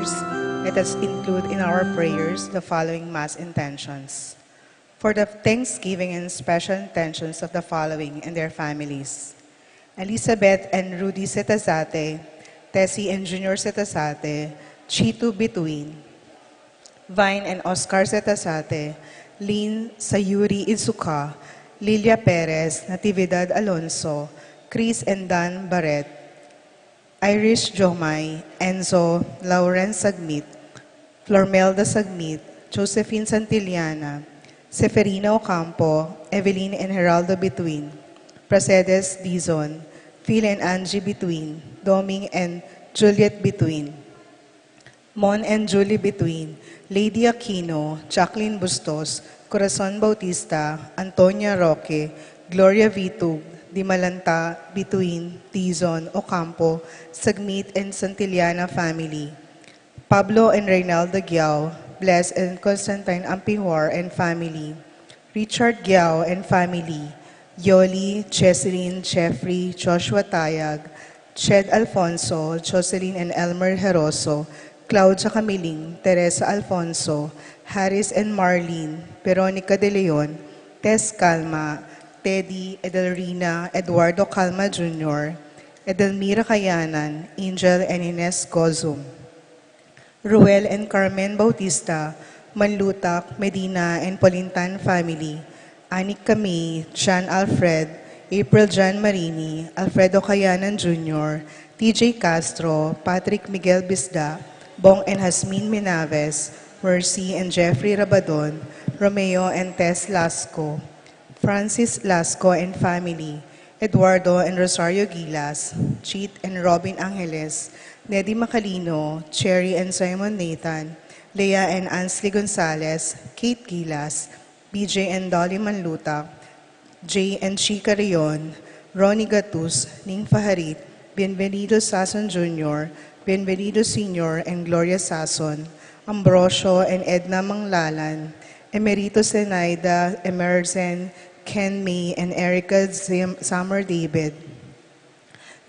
prayers, let us include in our prayers the following Mass intentions. For the thanksgiving and special intentions of the following and their families: Elizabeth and Rudy Setazate, Tessie and Junior Setazate, Chito Bituin, Vine and Oscar Setazate, Lynn Sayuri Izuka, Lilia Perez, Natividad Alonso, Chris and Dan Barret, Irish Jomay, Enzo Lawrence Sagmit, Flormelda Sagmit, Josephine Santillana, Seferina Ocampo, Evelyn and Geraldo Bituin, Presided Dizon, Phil and Angie Bituin, Doming and Juliet Bituin, Mon and Julie Bituin, Lady Aquino, Jacqueline Bustos, Corazon Bautista, Antonia Roque, Gloria Vitug, Dimalanta, Bituin, Tizon, Ocampo, Sagmit and Santillana family, Pablo and Reynaldo Giao, Bless and Constantine Ampihor and family, Richard Giao and family, Yoli, Cheseline, Jeffrey, Joshua Tayag, Ched Alfonso, Jocelyn and Elmer Heroso, Claudia Camiling, Teresa Alfonso, Harris and Marlene, Veronica De Leon, Tess Calma, Teddy, Edelrina, Eduardo Calma Jr., Edelmira Kayanan, Angel and Ines Gozum, Ruel and Carmen Bautista, Manlutak, Medina and Polintan family, Anik Kami, John Alfred, April John Marini, Alfredo Kayanan Jr., TJ Castro, Patrick Miguel Bisda, Bong and Hasmin Minaves, Mercy and Jeffrey Rabadon, Romeo and Tess Lasco, Francis Lasco and family, Eduardo and Rosario Gilas, Cheat and Robin Angeles, Neddy Macalino, Cherry and Simon Nathan, Leah and Ansley Gonzalez, Kate Gilas, BJ and Dolly Manlutak, Jay and Chica Rion, Ronnie Gatus, Ning Faharit, Bienvenido Sason Jr., Bienvenido Sr. and Gloria Sason, Ambrosio and Edna Manglalan, Emerito Zenaida, Emerson, Ken May and Erica Summer David,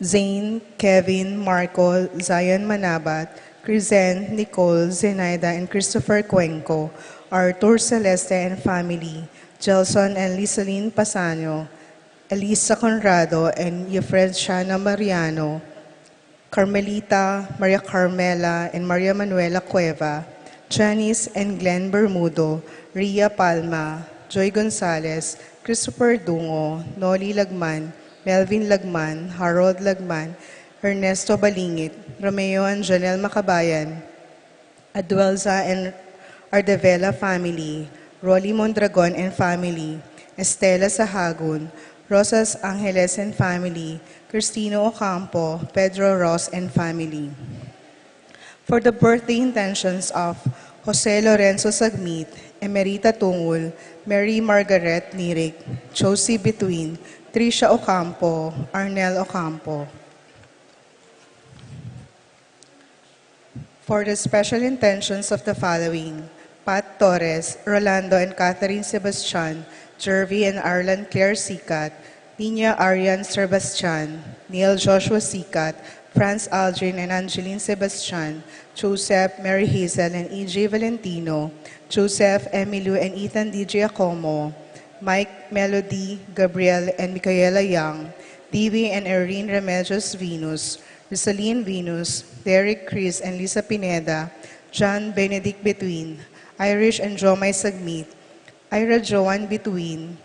Zane, Kevin, Marco, Zion Manabat, Crizen, Nicole, Zenaida and Christopher Cuenco, Arthur Celeste and family, Gelson and Lisaline Pasano, Elisa Conrado and Efren Shana Mariano, Carmelita, Maria Carmela and Maria Manuela Cueva, Janice and Glenn Bermudo, Ria Palma, Joy Gonzalez, Christopher Dungo, Noli Lagman, Melvin Lagman, Harold Lagman, Ernesto Balingit, Romeo and Janelle Macabayan, Aduelza and Ardevela family, Rolly Mondragon and family, Estela Sahagun, Rosas Angeles and family, Cristino Ocampo, Pedro Ross and family. For the birthday intentions of Jose Lorenzo Sagmit, Emerita Tungul, Mary Margaret Nirik, Josie Bituin, Tricia Ocampo, Arnel Ocampo. For the special intentions of the following: Pat Torres, Rolando and Catherine Sebastian, Jervy and Arlan Claire Sikat, Nina Arian Sebastian, Neil Joshua Sikat, Franz Aldrin and Angeline Sebastian, Joseph, Mary Hazel and EJ Valentino, Joseph, Emilu and Ethan DJ Acomo, Mike, Melody, Gabriel and Micaela Young, Divi and Erin Remedios Venus, Rosaline Venus, Derek Chris and Lisa Pineda, John Benedict Bituin, Irish and Jomay Sagmit, Ira Joan Bituin,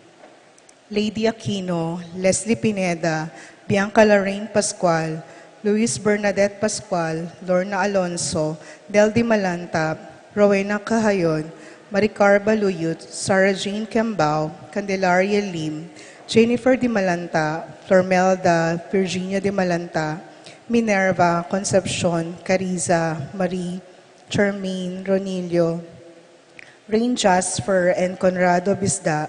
Lady Aquino, Leslie Pineda, Bianca Lorraine Pascual, Luis Bernadette Pascual, Lorna Alonso, Deldi Malanta, Rowena Cahayon, Maricar Baluyut, Sarah Jane Cambao, Candelaria Lim, Jennifer Di Malanta, Flormelda, Virginia Di Malanta, Minerva, Concepcion, Cariza, Marie, Charmaine, Ronilio, Rain Jasper and Conrado Bisda,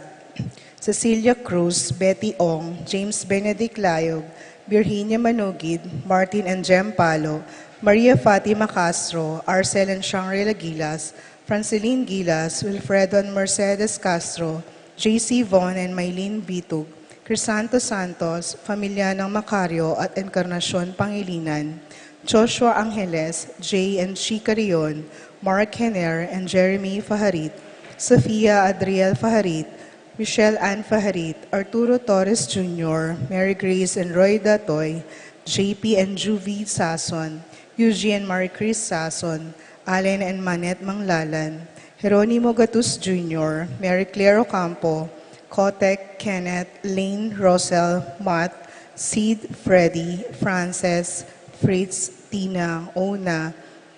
Cecilia Cruz, Betty Ong, James Benedict Layog, Virginia Manugid, Martin and Jem Palo, Maria Fatima Castro, Arcel and Shangri-La Gilas, Franceline Gilas, Wilfredo and Mercedes Castro, J.C. Von and Mylene Bitug, Crisanto Santos, Pamilya ng Vikario at Encarnacion Pangilinan, Joshua Angeles, J. and Chi Carion, Mark Henner and Jeremy Faharit, Sofia Adriel Faharit, Michelle Ann Faharit, Arturo Torres Jr., Mary Grace and Roy Datoy, JP and Juvie Sason, Eugene Marie Chris Sason, Allen and Manette Manglalan, Jeronimo Gatus Jr., Mary Claire Ocampo, Kotek, Kenneth, Lane, Rosel, Matt, Sid, Freddy, Frances, Fritz, Tina, Ona,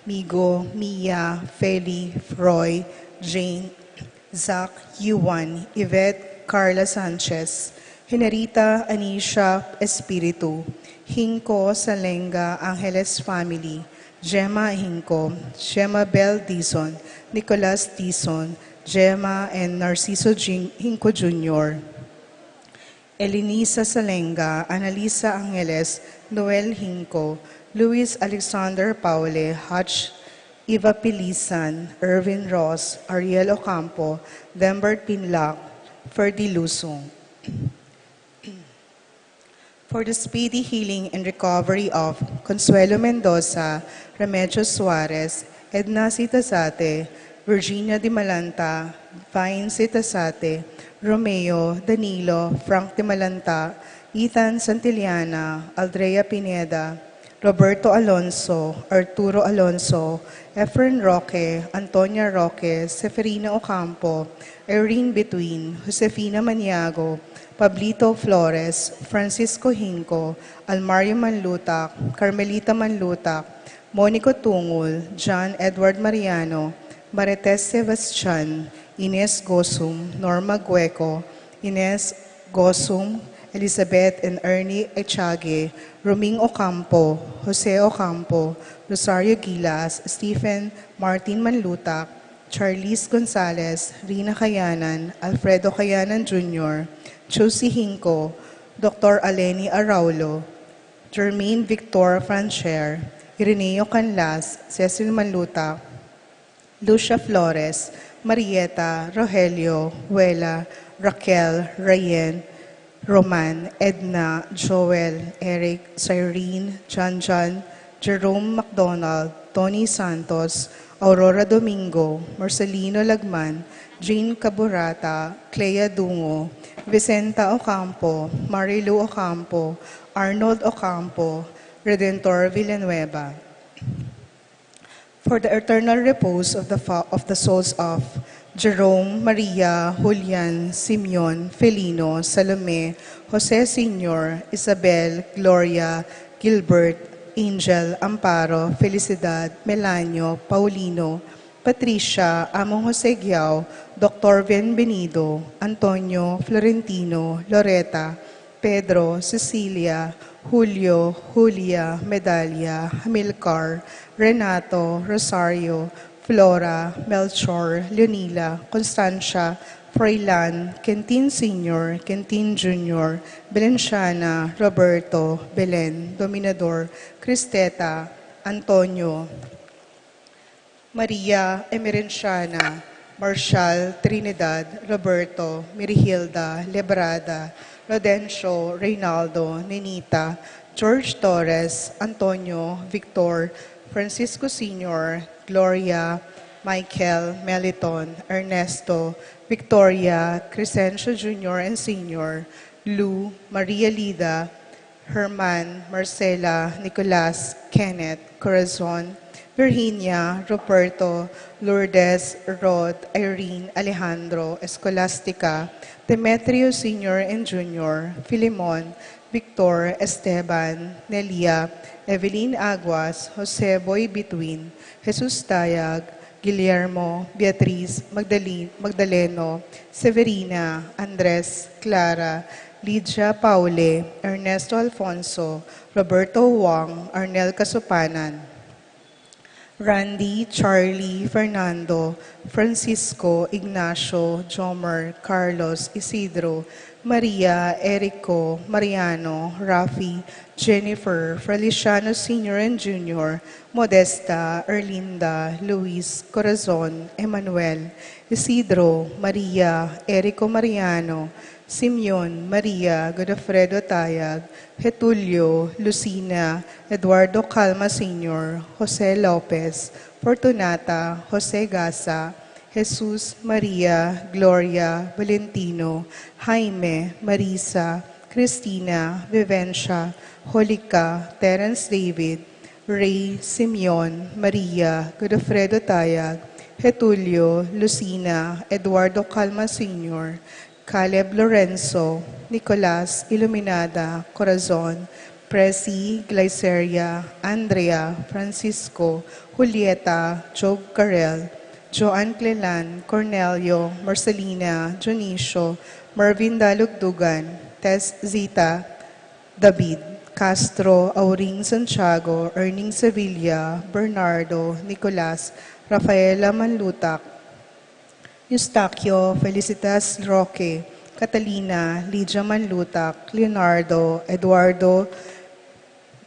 Migo, Mia, Feli, Roy, Jane, Zach, Yuan, Yvette, Carla Sanchez, Generita, Anisha, Espiritu, Hinko, Salenga, Angeles Family, Gemma Hinko, Gemma Bell Dizon, Nicolas Dizon, Gemma and Narciso Hinko Jr., Elinisa Salenga, Analisa Angeles, Noel Hinko, Luis Alexander Paule, Hutch, Eva Pilisan, Irvin Ross, Ariel Ocampo, Dembert Pinlac, Ferdy Lusong. For the speedy healing and recovery of Consuelo Mendoza, Remedios Suarez, Edna Sitasate, Virginia Di Malanta, Vine Sitasate, Romeo, Danilo, Frank Di Malanta, Ethan Santillana, Aldrea Pineda, Roberto Alonso, Arturo Alonso, Efren Roque, Antonia Roque, Seferina Ocampo, Irene Between, Josefina Maniago, Pablito Flores, Francisco Hinco, Almario Manlutak, Carmelita Manlutak, Monico Tungul, John Edward Mariano, Marites Sebastian, Ines Gosum, Norma Gueco, Ines Gosum, Elizabeth and Ernie Echage, Roming Ocampo, Jose Ocampo, Rosario Gilas, Stephen Martin Manlutak, Charlize Gonzalez, Rina Kayanan, Alfredo Kayanan Jr., Josie Hinco, Dr. Aleni Araulo, Jermaine Victor Francher, Ireneo Canlas, Cecil Manlutak, Lucia Flores, Marieta, Rogelio, Wela, Raquel, Ryan, Roman, Edna, Joel, Eric, Cyrene, John, Jerome McDonald, Tony Santos, Aurora Domingo, Marcelino Lagman, Jean Caburata, Clea Dungo, Vicenta Ocampo, Marilu Ocampo, Arnold Ocampo, Redentor Villanueva. For the eternal repose of the souls of Jerome, Maria, Julian, Simeon, Felino, Salome, Jose Sr., Isabel, Gloria, Gilbert, Angel, Amparo, Felicidad, Melanio, Paulino, Patricia, Among Jose Giao, Dr. Bienvenido, Antonio, Florentino, Loreta, Pedro, Cecilia, Julio, Julia, Medalia, Hamilcar, Renato, Rosario, Flora, Melchor, Leonila, Constancia, Froilan, Quentin Sr., Quentin Jr., Belenciana, Roberto, Belen, Dominador, Cristeta, Antonio, Maria Emerenciana, Marshall, Trinidad, Roberto, Mirihilda, Lebrada, Rodencio, Reynaldo, Nenita, George Torres, Antonio, Victor, Francisco Sr., Gloria, Michael, Meliton, Ernesto, Victoria, Crescencio Jr. and Sr., Lou, Maria Lida, Herman, Marcela, Nicolas, Kenneth, Corazon, Virginia, Roberto, Lourdes, Rod, Irene, Alejandro, Escolastica, Demetrio Sr. and Jr., Filimon, Victor, Esteban, Nelia, Evelyn Aguas, Jose Boy Between, Jesus Tayag, Guillermo, Beatriz, Magdaleno, Severina, Andres, Clara, Lydia Paule, Ernesto Alfonso, Roberto Wang, Arnel Casupanan, Randy, Charlie, Fernando, Francisco, Ignacio, Jomer, Carlos, Isidro, Maria, Erico, Mariano, Rafi, Jennifer, Feliciano Sr. and Jr., Modesta, Erlinda, Luis, Corazon, Emmanuel, Isidro, Maria, Erico Mariano, Simeon, Maria, Godofredo Tayag, Getulio, Lucina, Eduardo Calma Sr., Jose Lopez, Fortunata, Jose Gasa, Jesus, Maria, Gloria, Valentino, Jaime, Marisa, Cristina, Vivencia, Holica, Terence David, Ray, Simeon, Maria, Godofredo Tayag, Getulio, Lucina, Eduardo Calma Sr., Caleb Lorenzo, Nicolas Iluminada, Corazon, Presi, Glyceria, Andrea, Francisco, Julieta, Job Carel, Joan Clelan, Cornelio, Marcelina, Junicio, Marvin Dalugdugan, Tess Zita, David, Castro, Auring Santiago, Erning Sevilla, Bernardo, Nicolas, Rafaela Manlutak, Eustaquio, Felicitas Roque, Catalina, Lydia Manlutak, Leonardo, Eduardo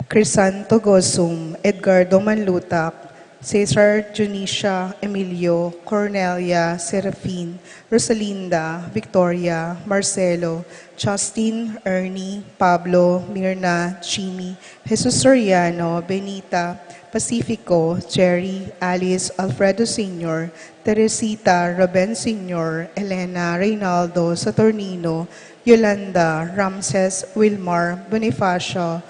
Crisanto Gosum, Edgardo Manlutak, Cesar Junicia Emilio, Cornelia Serafin, Rosalinda, Victoria, Marcelo, Justin, Ernie, Pablo, Mirna, Jimmy, Jesus Soriano, Benita, Pacifico, Jerry, Alice, Alfredo Sr., Teresita, Ruben Sr., Elena, Reynaldo, Saturnino, Yolanda, Ramses, Wilmar, Bonifacio,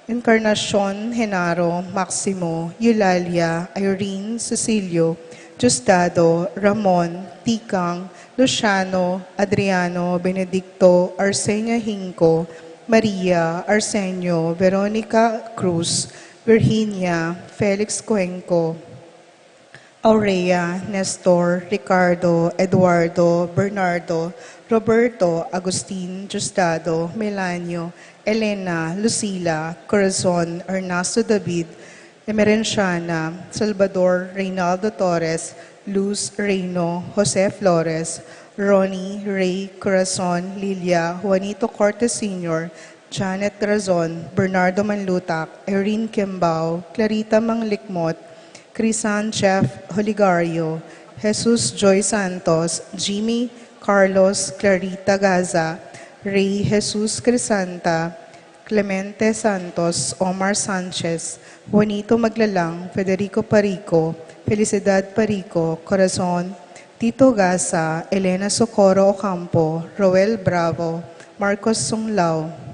Encarnacion, Genaro, Maximo, Eulalia, Irene, Cecilio, Justado, Ramon, Tikang, Luciano, Adriano, Benedicto, Arsenia Hinco, Maria, Arsenio, Veronica Cruz, Virginia, Felix Cuenco, Aurea, Nestor, Ricardo, Eduardo, Bernardo, Roberto, Agustin, Justado, Melanio, Elena, Lucila, Corazon, Ernesto David, Emerenciana, Salvador, Reynaldo Torres, Luz Reyno, Jose Flores, Ronnie, Ray, Corazon, Lilia, Juanito Cortes Sr., Janet Grazon, Bernardo Manlutak, Erin Kimbao, Clarita Manglikmot, Crisan Jeff Holigario, Jesus Joy Santos, Jimmy Carlos Clarita Gaza, Ray Jesus Crisanta, Clemente Santos, Omar Sanchez, Juanito Maglalang, Federico Parico, Felicidad Parico, Corazon, Tito Gaza, Elena Socorro Ocampo, Roel Bravo, Marcos Sunglao,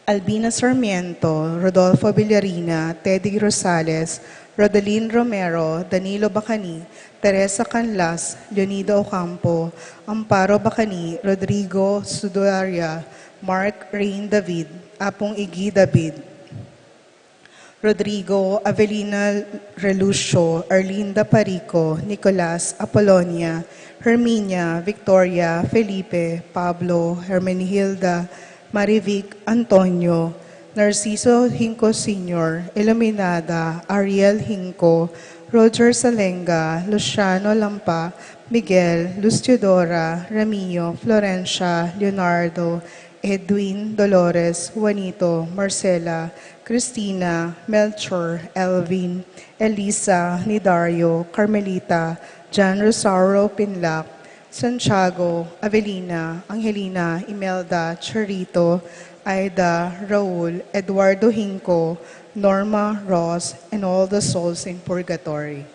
Albina Sarmiento, Rodolfo Villarina, Teddy Rosales, Rodeline Romero, Danilo Bacani, Teresa Canlas, Leonido Ocampo, Amparo Bacani, Rodrigo Sudaria, Mark Rain David, Apong Igi David, Rodrigo Avelina Relucio, Arlinda Parico, Nicolas Apolonia, Herminia, Victoria, Felipe, Pablo, Hermenihilda, Marivic Antonio, Narciso Hinco Sr., Iluminada, Ariel Hinco, Roger Salenga, Luciano Lampa, Miguel, Luciodora, Ramillo, Florencia, Leonardo, Edwin, Dolores, Juanito, Marcela, Cristina, Melchor, Elvin, Elisa, Nidario, Carmelita, Jan Rosario Pinlac, Santiago, Avelina, Angelina, Imelda, Charito, Aida, Raul, Eduardo Hinco, Norma, Ross, and all the souls in purgatory.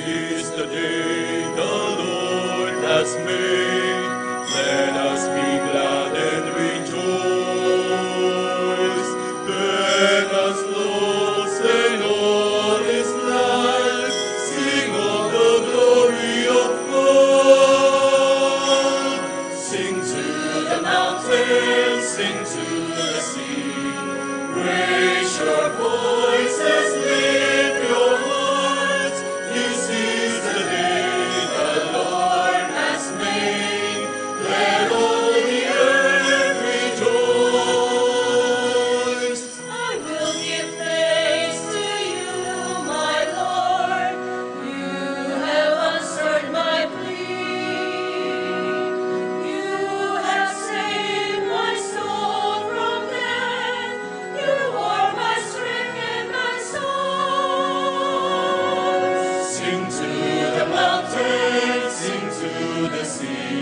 is the day the Lord has made. Let us be glad and rejoice. Let us laud and all His life, sing of the glory of God. Sing to the mountains, sing to the sea. Raise your voices, lift your hearts. This is the day the Lord has made. Let all the earth rejoice. I will give thanks to you, my Lord. You have answered my plea. You have saved my soul from death. You are my strength and my soul. Sing to the mountains, sing to the sea.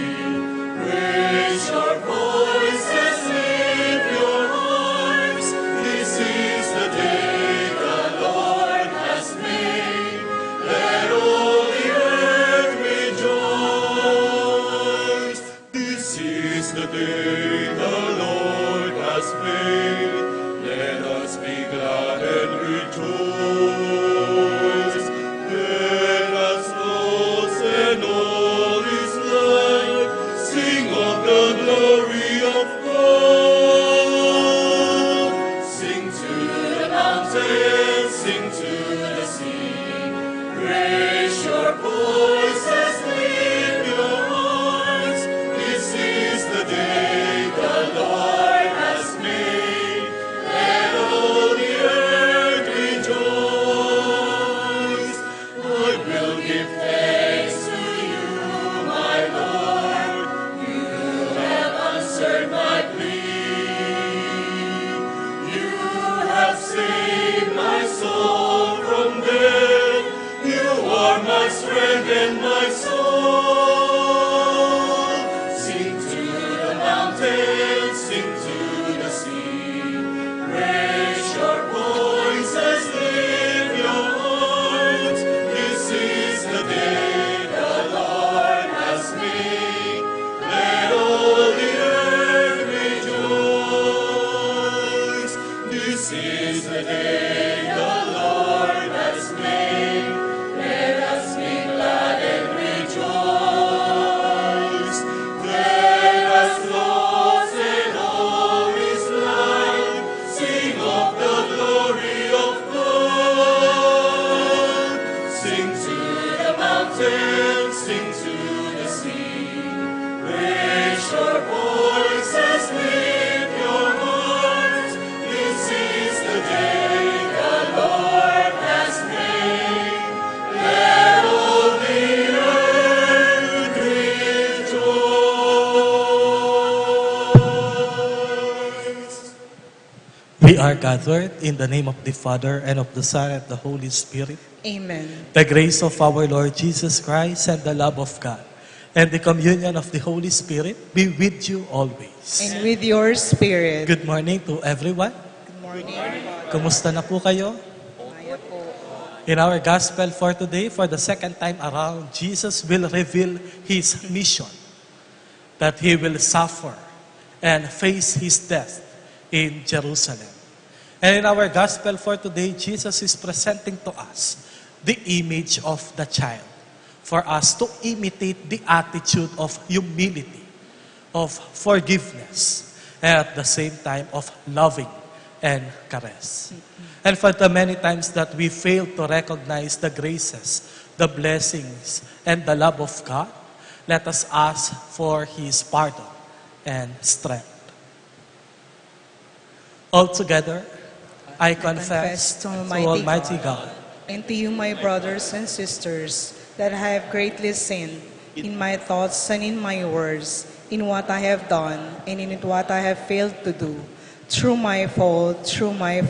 Raise your voices, lift your hearts. This is the day the Lord has made. Let all the earth rejoice. This is the day the Lord has made. Let us be glad and rejoice. Let us laud and all His life, sing of the glory of God. Sing to the mountains, sing to the sea. Raise your voices, lift your hearts. This is the day the Lord has made. Let all the earth rejoice. I will give thanks to you, my Lord. You have answered my plea. You have saved my soul from death. You are my strength and my soul. Sing to the mountains, sing to the sea. Raise your voices, lift your hearts. This is the day the Lord has made. Let all the earth rejoice. This is the day the Lord has made. Let us be glad and rejoice. Let us laud and all His life, sing of the glory of God. Sing to the mountains, sing to the sea. Raise your voices, lift your hearts. This is the day the Lord has made. Let all the earth rejoice. We are gathered in the name of the Father, and of the Son, and of the Holy Spirit. Amen. The grace of our Lord Jesus Christ, and the love of God, and the communion of the Holy Spirit be with you always. And with your spirit. Good morning to everyone. Good morning. Kumusta na po kayo? Maya po. In our gospel for today, for the second time around, Jesus will reveal His mission, that He will suffer and face His death in Jerusalem. And in our gospel for today, Jesus is presenting to us the image of the child, for us to imitate the attitude of humility, of forgiveness, and at the same time of loving and caress. And for the many times that we fail to recognize the graces, the blessings, and the love of God, let us ask for His pardon and strength. Altogether, I confess to Almighty God And to you, my brothers and sisters, that I have greatly sinned in my thoughts and in my words, in what I have done and in what I have failed to do. Through my fault, through my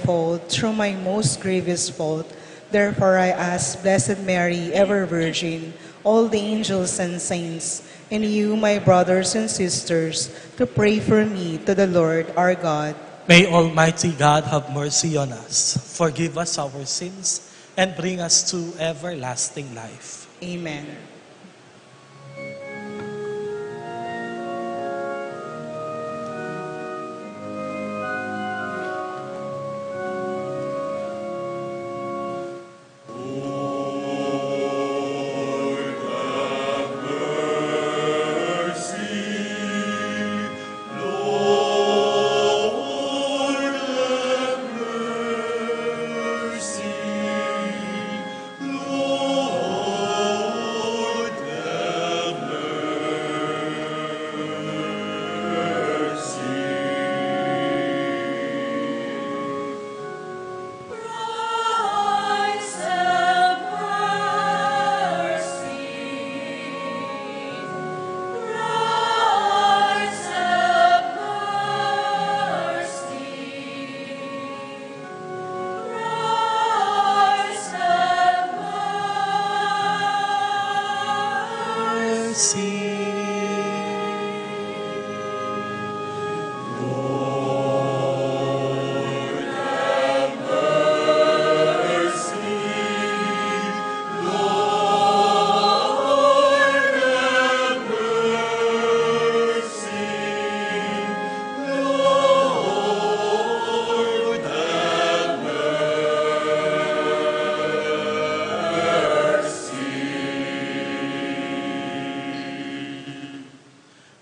most grievous fault. Therefore I ask Blessed Mary, ever Virgin, all the angels and saints, and you, my brothers and sisters, to pray for me to the Lord our God. May Almighty God have mercy on us, forgive us our sins, and bring us to everlasting life. Amen.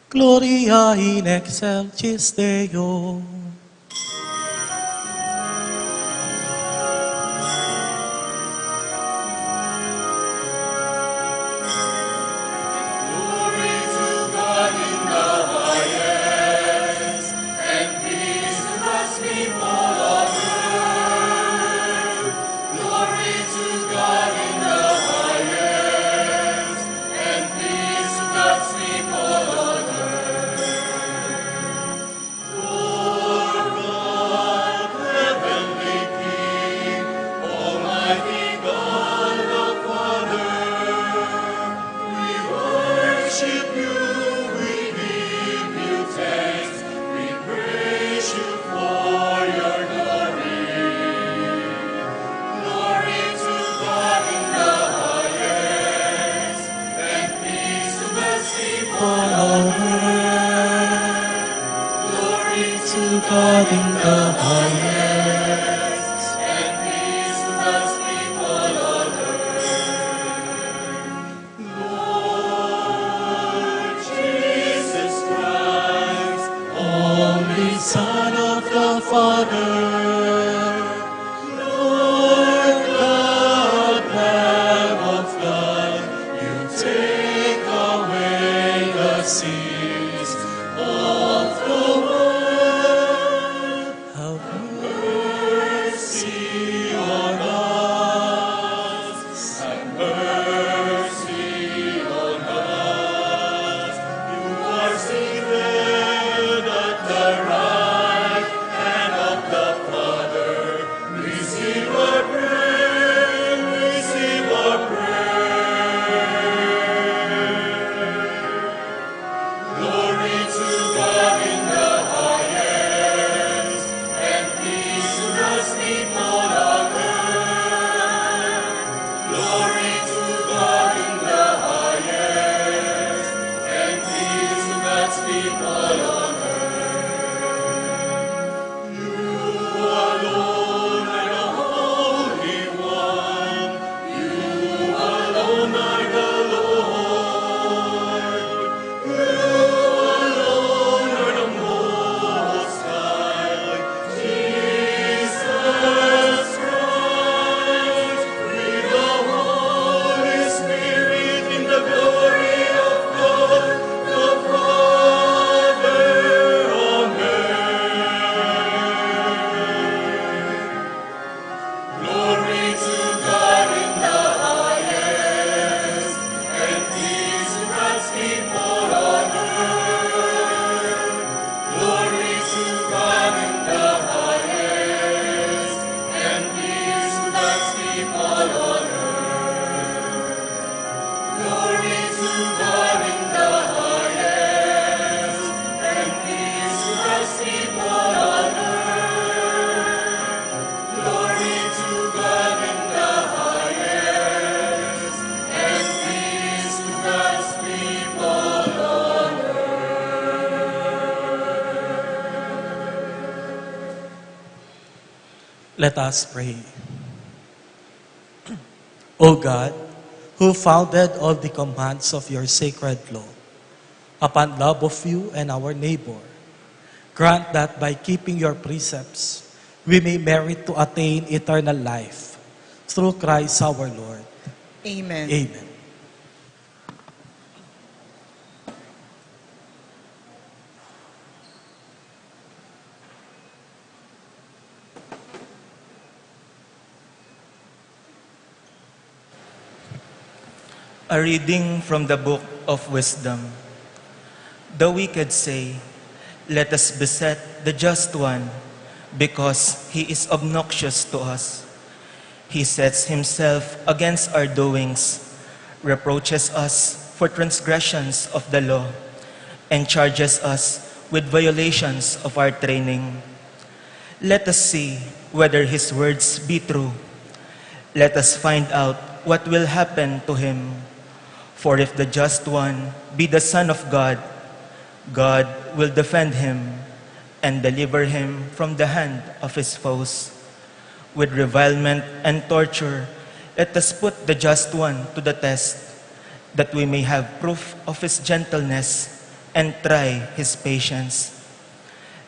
Gloria in excelsis Deo. Glory to God in the highest, and peace to God's people on earth. Glory to God in the highest, and peace to God's people on earth. Lord God, heavenly King, Almighty God the Father, we worship you, we give you thanks, we praise you for your glory. Glory to God in the highest, and peace to God's people on earth. Glory to God in the highest, and peace to God's people on earth. Lord Jesus Christ, only Son of the Father, Lord God, Lamb of God, you take away the sins of the world. Have mercy on us. Have mercy on us. You are seated at the right hand of the Father. Receive our prayer. Receive our prayer. Let us pray. O God, who founded all the commands of your sacred law, upon love of you and our neighbor, grant that by keeping your precepts, we may merit to attain eternal life through Christ our Lord. Amen. Amen. A reading from the Book of Wisdom. The wicked say, "Let us beset the just one, because he is obnoxious to us. He sets himself against our doings, reproaches us for transgressions of the law, and charges us with violations of our training. Let us see whether his words be true. Let us find out what will happen to him. For if the just one be the Son of God, God will defend him and deliver him from the hand of his foes. With revilement and torture, let us put the just one to the test, that we may have proof of his gentleness and try his patience.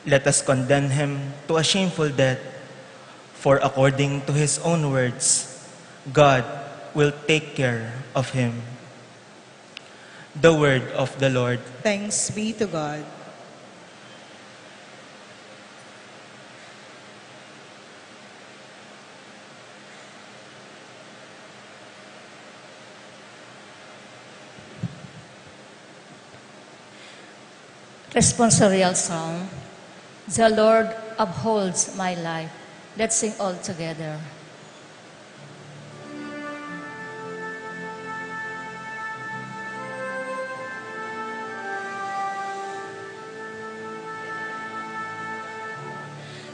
Let us condemn him to a shameful death, for according to his own words, God will take care of him." The word of the Lord. Thanks be to God. Responsorial Psalm. The Lord upholds my life. Let's sing all together.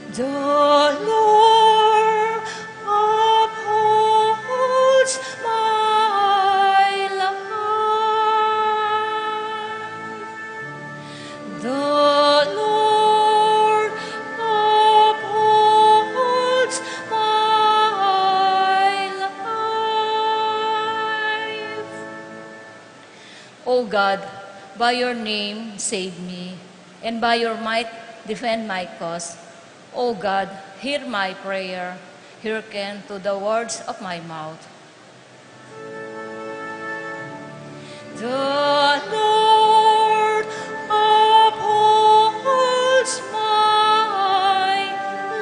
The Lord upholds my life. The Lord upholds my life. O God, by your name save me, and by your might defend my cause. O God, hear my prayer, hearken to the words of my mouth. The Lord upholds my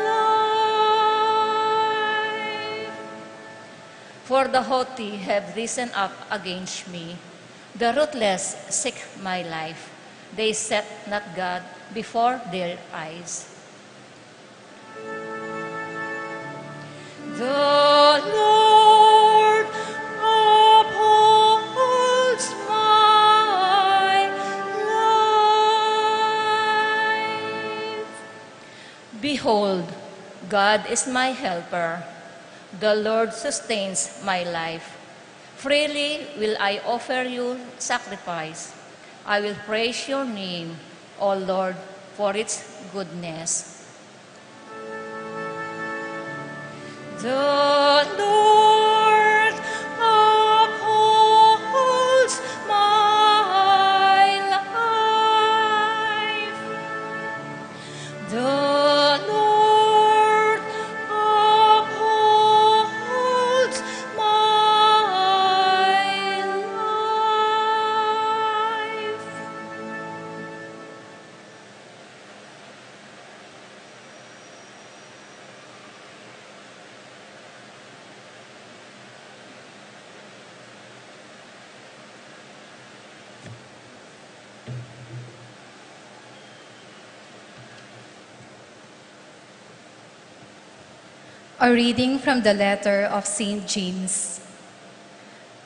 life. For the haughty have risen up against me. The ruthless seek my life. They set not God before their eyes. The Lord upholds my life. Behold, God is my helper. The Lord sustains my life. Freely will I offer you sacrifice. I will praise your name, O Lord, for its goodness. The Lord upholds my life. The Lord upholds my life. A reading from the letter of St. James.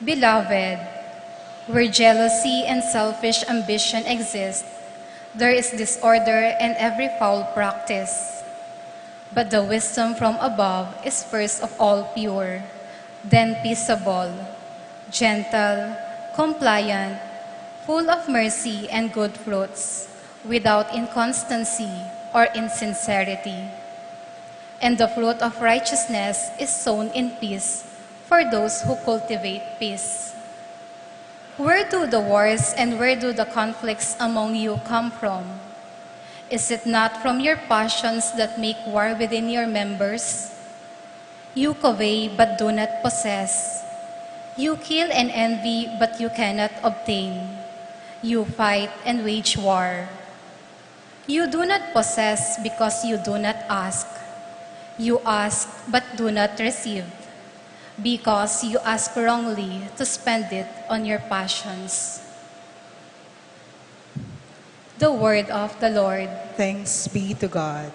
Beloved, where jealousy and selfish ambition exist, there is disorder and every foul practice. But the wisdom from above is first of all pure, then peaceable, gentle, compliant, full of mercy and good fruits, without inconstancy or insincerity. and the fruit of righteousness is sown in peace for those who cultivate peace. Where do the wars and where do the conflicts among you come from? Is it not from your passions that make war within your members? You covet but do not possess. You kill and envy but you cannot obtain. You fight and wage war. You do not possess because you do not ask. You ask but do not receive, because you ask wrongly to spend it on your passions. The word of the Lord. Thanks be to God.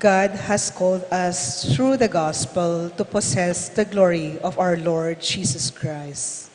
God has called us through the gospel to possess the glory of our Lord Jesus Christ.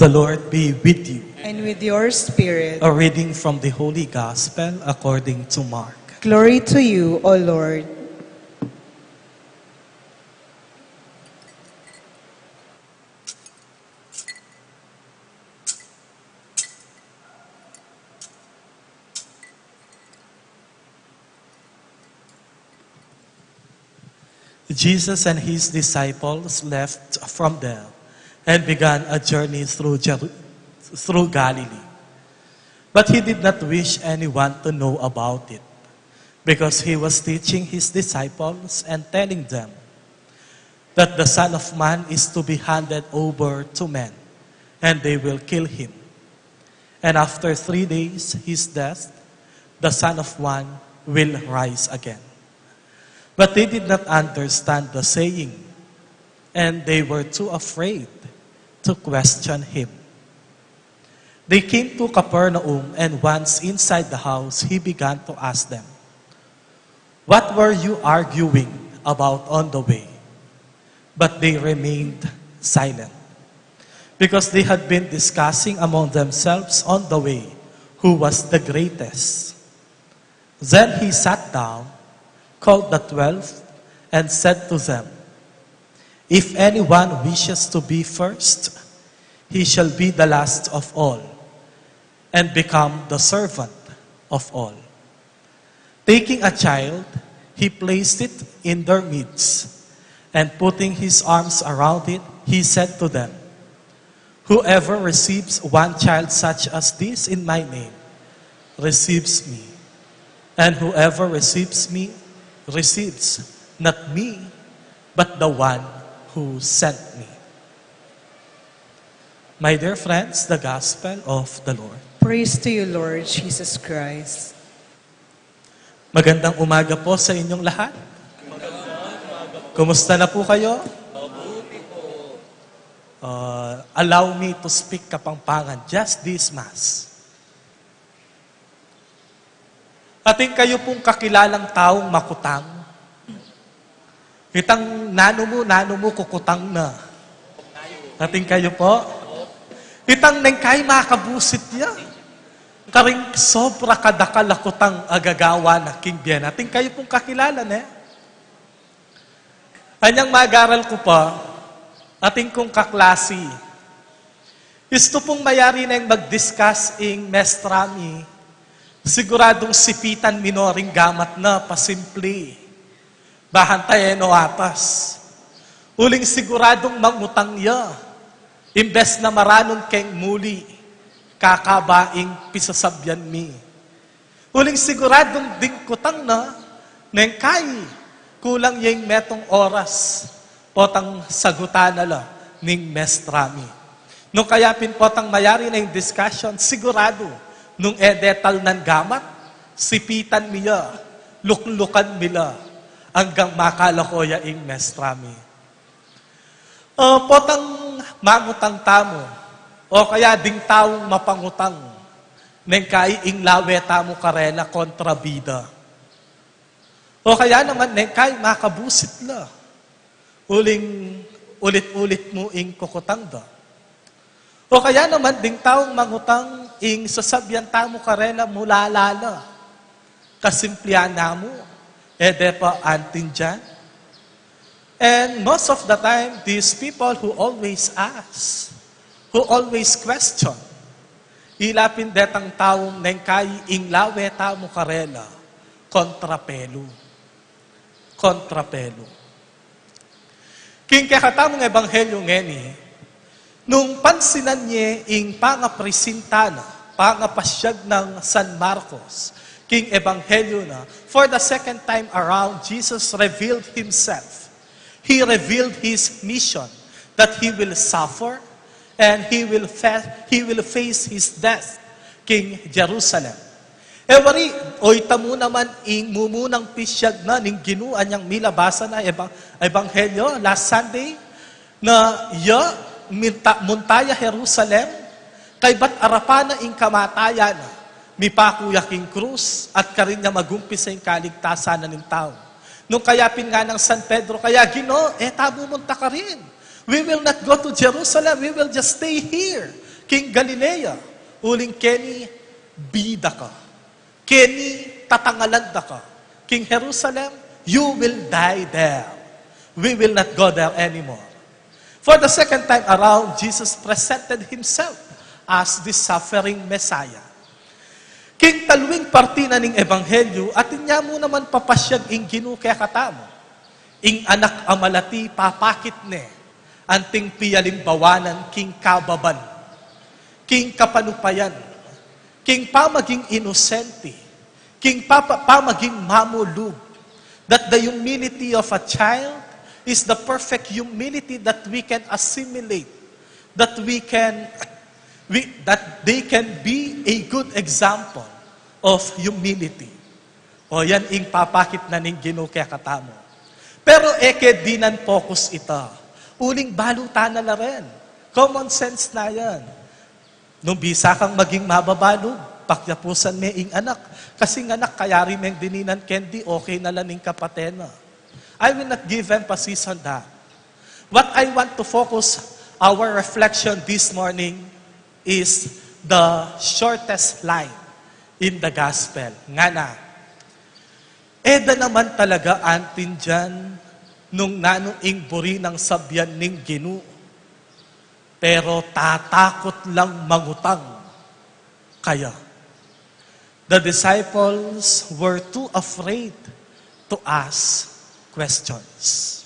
The Lord be with you. And with your spirit. A reading from the Holy Gospel according to Mark. Glory to you, O Lord. Jesus and his disciples left from there and began a journey through Galilee. But he did not wish anyone to know about it, because he was teaching his disciples and telling them that the Son of Man is to be handed over to men, and they will kill him. And after 3 days, his death, the Son of Man will rise again. But they did not understand the saying, and they were too afraid to question him. They came to Capernaum, and once inside the house, he began to ask them, "What were you arguing about on the way?" But they remained silent, because they had been discussing among themselves on the way who was the greatest. Then he sat down, called the 12, and said to them, "If anyone wishes to be first, he shall be the last of all, and become the servant of all." Taking a child, he placed it in their midst, and putting his arms around it, he said to them, "Whoever receives one child such as this in my name, receives me. And whoever receives me, receives not me, but the one who sent me." My dear friends, the Gospel of the Lord. Praise to you, Lord Jesus Christ. Magandang umaga po sa inyong lahat. Kumusta na po kayo? Allow me to speak Kapampangan just this Mass. Ating kayo pong kakilalang taong makutang. Kitang nano mo, kukutang na. Ating kayo po. Kitang nengkay makabusit niya. Karing sobra kadakalakutang agagawa na King Bien. Ating kayo pong kakilala na. Anyang magaral ko pa, ating kong kaklasi. Isto pong mayari na yung mag-discuss ing mestrami. Siguradong sipitan minoring gamat na pasimple. Bahantayen o atas. Uling siguradong mangutang niya. Imbes na maranon keng muli, kakabaing pisasabyan mi. Uling siguradong dingkutang na, neng kay, kulang yung metong oras, potang sagutan na la, ning mestrami. Nung kaya pinpotang mayari na yung discussion, sigurado, nung edetal ng gamat, sipitan miya, luklukan mila, hanggang makalakoya ing mestrami. Potang mangutang tamo, o kaya ding taong mapangutang, neng kai ing lawe tamo karela kontra bida. O kaya naman, neng kai makabusit la, uling ulit-ulit mo ing kukutang da. O kaya naman, ding taong mangutang ing sasabyan tamo karela mulalala, kasimplihan na mo, edepa antin dyan. And most of the time, these people who always ask, who always question, ilapin detang taong nengkay ing lawe tamo karela, kontrapelo. Kontrapelo. King kakatamong ebanghelyo ngeni, nung pansinan niya ing pangapresintana, pangapasyag ng San Marcos, king ebanghelyo na, for the second time around, Jesus revealed Himself. He revealed His mission, that He will suffer and He will face His death, King Jerusalem. Ewari, oita mo naman ing mumunang pisyag na ning ginuan niyang milabasa na ebanghelyo last Sunday na muntaya Jerusalem kay bat arapana ing kamatayan mipakuya king krus at karin niya magumpisa ing kaligtasan ng tao. Nung kayapin nga ng San Pedro, kaya Ginoo, tabo munta ka rin. We will not go to Jerusalem, we will just stay here. King Galilea, uling Kenny, bida ka. Kenny, tatangalanda ka. King Jerusalem, you will die there. We will not go there anymore. For the second time around, Jesus presented Himself as the suffering Messiah. King taluing partina ning ebanghelyo, at inya mo naman papasyag ing Ginoo kaya katamo. Ing anak amalati papakit ne, anting piyalimbawanan king kababan, king kapanupayan, king pamaging inosente, king pamaging mamulug, that the humility of a child is the perfect humility that we can assimilate, that they can be a good example of humility. O yan ing papakit na ning Ginoo kaya katamo. Pero dinan focus ita. Uling balutan na la rin. Common sense na yan. Nung bisa kang maging mababalog, pakyapusan me ing anak. Kasi anak, kaya rin meng dininan kendi, okay na lang ning kapatena. I will not give emphasis on that. What I want to focus our reflection this morning is the shortest line in the gospel. Nga na, eda naman talaga antin dyan nung nanuing buri ng sabyan ning Ginoo. Pero tatakot lang mangutang. Kaya, the disciples were too afraid to ask questions.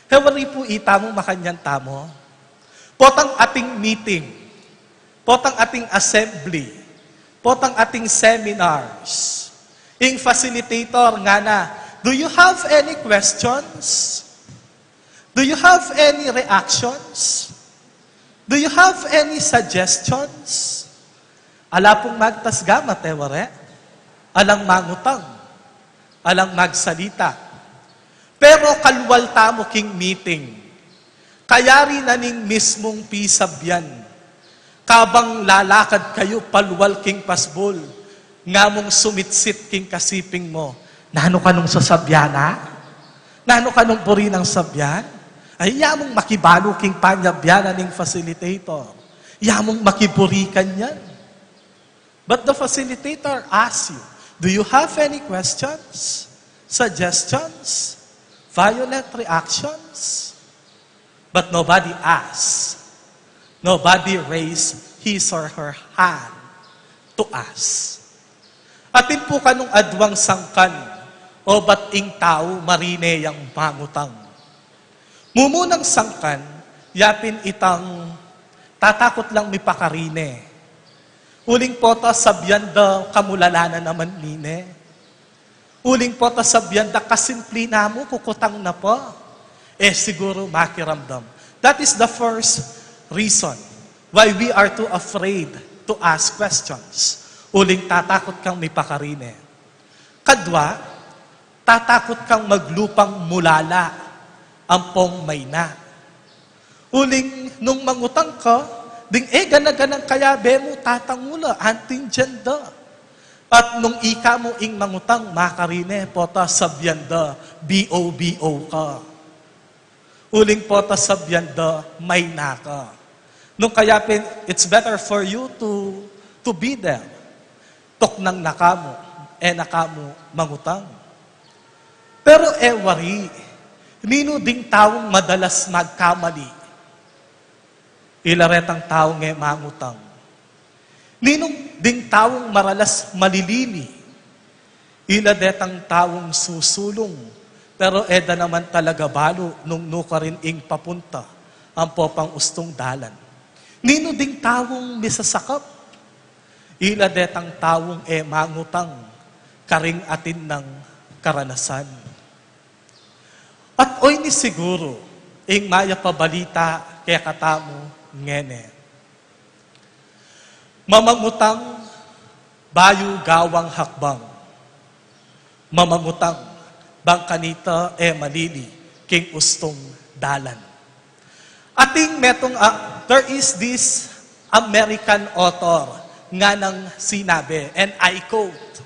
Hewari po itamo makanyan tamo. Potang ating meeting, potang ating assembly, potang ating seminars, ing facilitator nga na, do you have any questions? Do you have any reactions? Do you have any suggestions? Ala pong magtasgama, teware. Alang mangutang. Alang magsalita. Pero kalwal tamo king meeting. Kayari na ning mismong pisabyan. Kabang lalakad kayo palwal king pasbol, nga mong sumitsit king kasiping mo, nano ka nung sasabyana? Nano ka nung puri ng sabyan? Ay, yamong makibalo king panyabyanan ning facilitator. Yamong makiburikan yan. But the facilitator asks you, do you have any questions? Suggestions? Violent reactions? But nobody asks. Nobody raised his or her hand to ask. Atin po kanong adwang sangkan, o ba't ing tao marine yang mangutang. Mumunang sangkan, yapin itang tatakot lang mi pakarine. Uling po ta sabyanda kamulala na naman nine. Uling po ta sabyanda kasimpli na mo, kukutang na po. Siguro makiramdam. That is the first reason why we are too afraid to ask questions. Uling tatakot kang may pakarine. Kadwa, tatakot kang maglupang mulala, ampong may na. Uling nung mangutang ka, ding gana-ganang kaya be mo tatangula, anting janda. At nung ika mo ing mangutang, makarine, pota sabyanda, B-O-B-O ka. Uling pota sabyanda, may na ka. Nung kaya it's better for you to be there. Tok nang nakamo, nakamo mangutang. Pero wari, nino ding taong madalas magkamali. Ilaretang taong mangutang. Ninong ding taong maralas malilini. Iladetang taong susulong. Pero eda naman talaga balo nung nuka rin ing papunta ang popang ustong dalan. Nino ding taong misasakap. Iladetang taong mangutang karing atin ng karanasan. At oy ni siguro, ing maya pabalita kaya katamo ngene. Mamangutang bayu gawang hakbang. Mamangutang bangkanita malili king ustong dalan. Ating metong there is this American author nga nang sinabi, and I quote,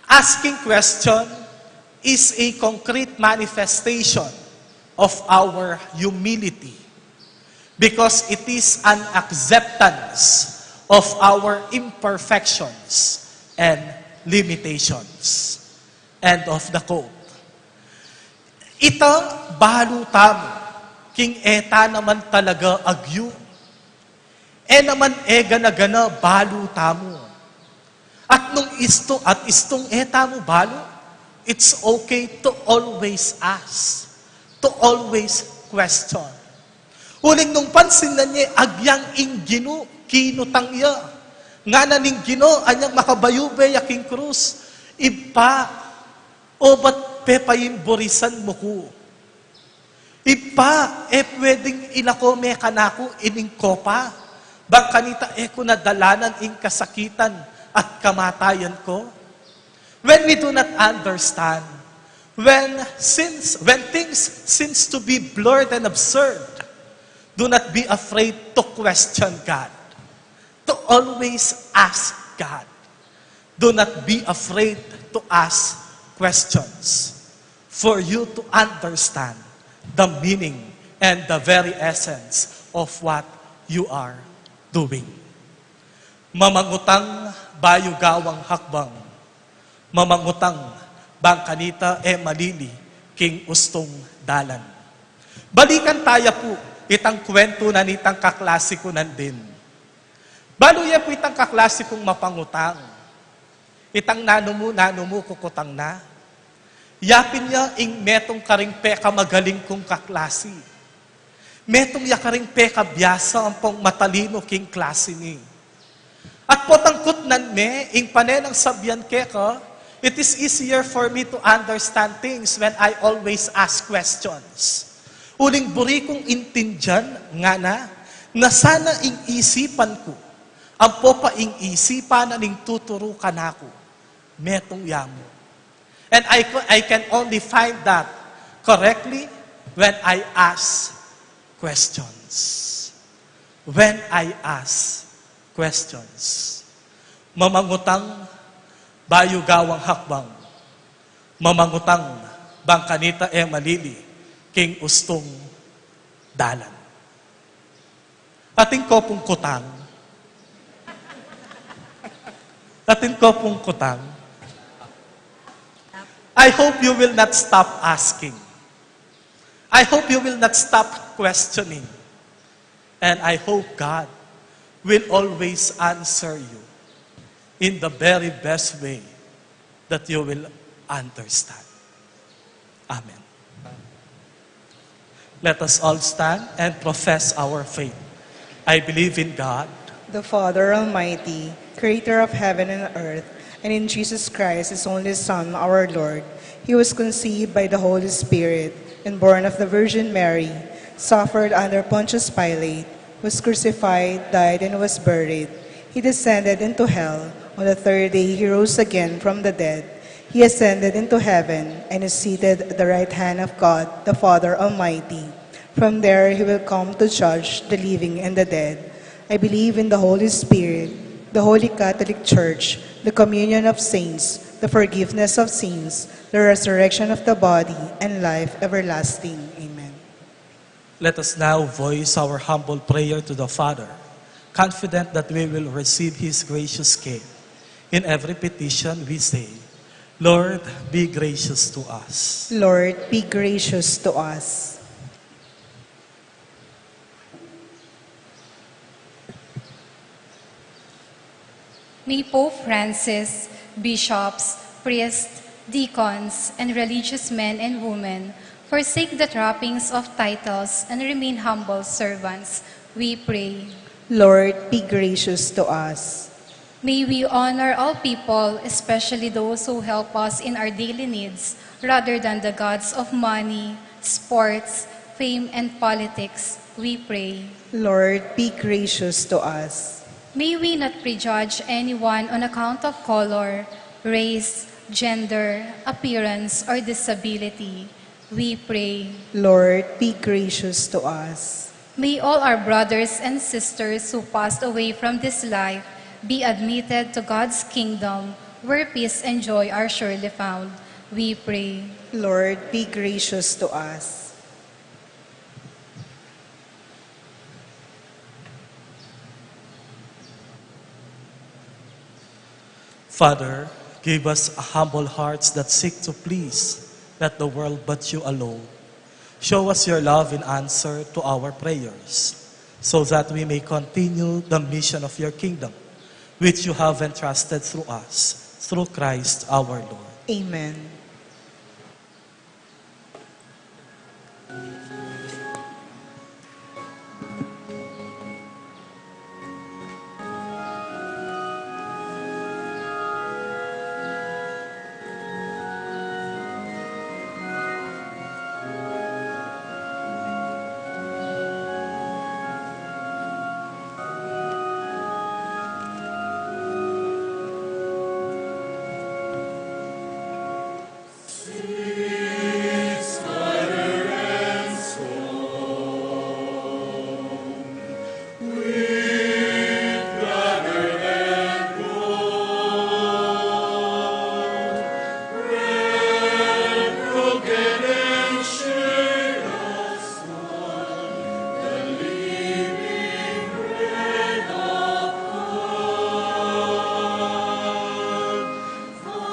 asking question is a concrete manifestation of our humility because it is an acceptance of our imperfections and limitations. End of the quote. Ito, balutamo, king eta naman talaga agyu. Naman gana-gana balutamo. At nung istong eta mo balo, it's okay to always ask, to always question. Uling nung pansin na niya, agyang inggino, kinutang iya. Nga na ning gino, anyang makabayube yaking krus. Ipa, o ba't pepayin borisan mo ko? Ipa, pwedeng ilako me kanako ining kopa. Bangkanita, ko nadalanan ing kasakitan at kamatayan ko. When we do not understand, when things seems to be blurred and absurd, do not be afraid to question God. To always ask God. Do not be afraid to ask questions. For you to understand the meaning and the very essence of what you are doing. Mamangutang bayo gawang hakbang. Mamangutang bangkanita malili king ustong dalan. Balikan tayo po itang kwento na nitang kaklasiko nandin. Baluya po itang kaklasikong mapangutang. Itang nano mo kukutang na. Yapin niya ing metong karing peka magaling kong kaklasi. Metong yakaring peka biyasa ang pong matalino king klase ni. At potangkot nan me, ing panenang sabyan keka, it is easier for me to understand things when I always ask questions. Uling buri kong intindyan nga na sana ing isipan ko, ang popa ing isipan na ning tuturo ka na ko, metong yamo. And I can only find that correctly when I ask questions. When I ask questions. Mamangutang bayo gawang hakbang. Mamangutang bangkanita malili king ustong dalan. Ating kopong kutang. Ating kopong kutang. I hope you will not stop asking. I hope you will not stop questioning. And I hope God will always answer you in the very best way that you will understand. Amen. Let us all stand and profess our faith. I believe in God, the Father Almighty, creator of heaven and earth, and in Jesus Christ, his only Son, our Lord. He was conceived by the Holy Spirit and born of the Virgin Mary, suffered under Pontius Pilate, was crucified, died, and was buried. He descended into hell. On the third day he rose again from the dead. He ascended into heaven and is seated at the right hand of God, the Father Almighty. From there he will come to judge the living and the dead. I believe in the Holy Spirit, the Holy Catholic Church, the communion of saints, the forgiveness of sins, the resurrection of the body, and life everlasting. Amen. let us now voice our humble prayer to the Father, confident that we will receive His gracious care. In every petition we say, Lord, be gracious to us. Lord, be gracious to us. May Pope Francis, bishops, priests, deacons, and religious men and women forsake the trappings of titles and remain humble servants, we pray. Lord, be gracious to us. May we honor all people, especially those who help us in our daily needs, rather than the gods of money, sports, fame, and politics, we pray. Lord, be gracious to us. May we not prejudge anyone on account of color, race, gender, appearance, or disability, we pray. Lord, be gracious to us. May all our brothers and sisters who passed away from this life be admitted to God's kingdom, where peace and joy are surely found. We pray. Lord, be gracious to us. Father, give us humble hearts that seek to please not the world but you alone. Show us your love in answer to our prayers, so that we may continue the mission of your kingdom, which you have entrusted through us, through Christ our Lord. Amen.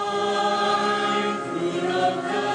Vine, fruit of the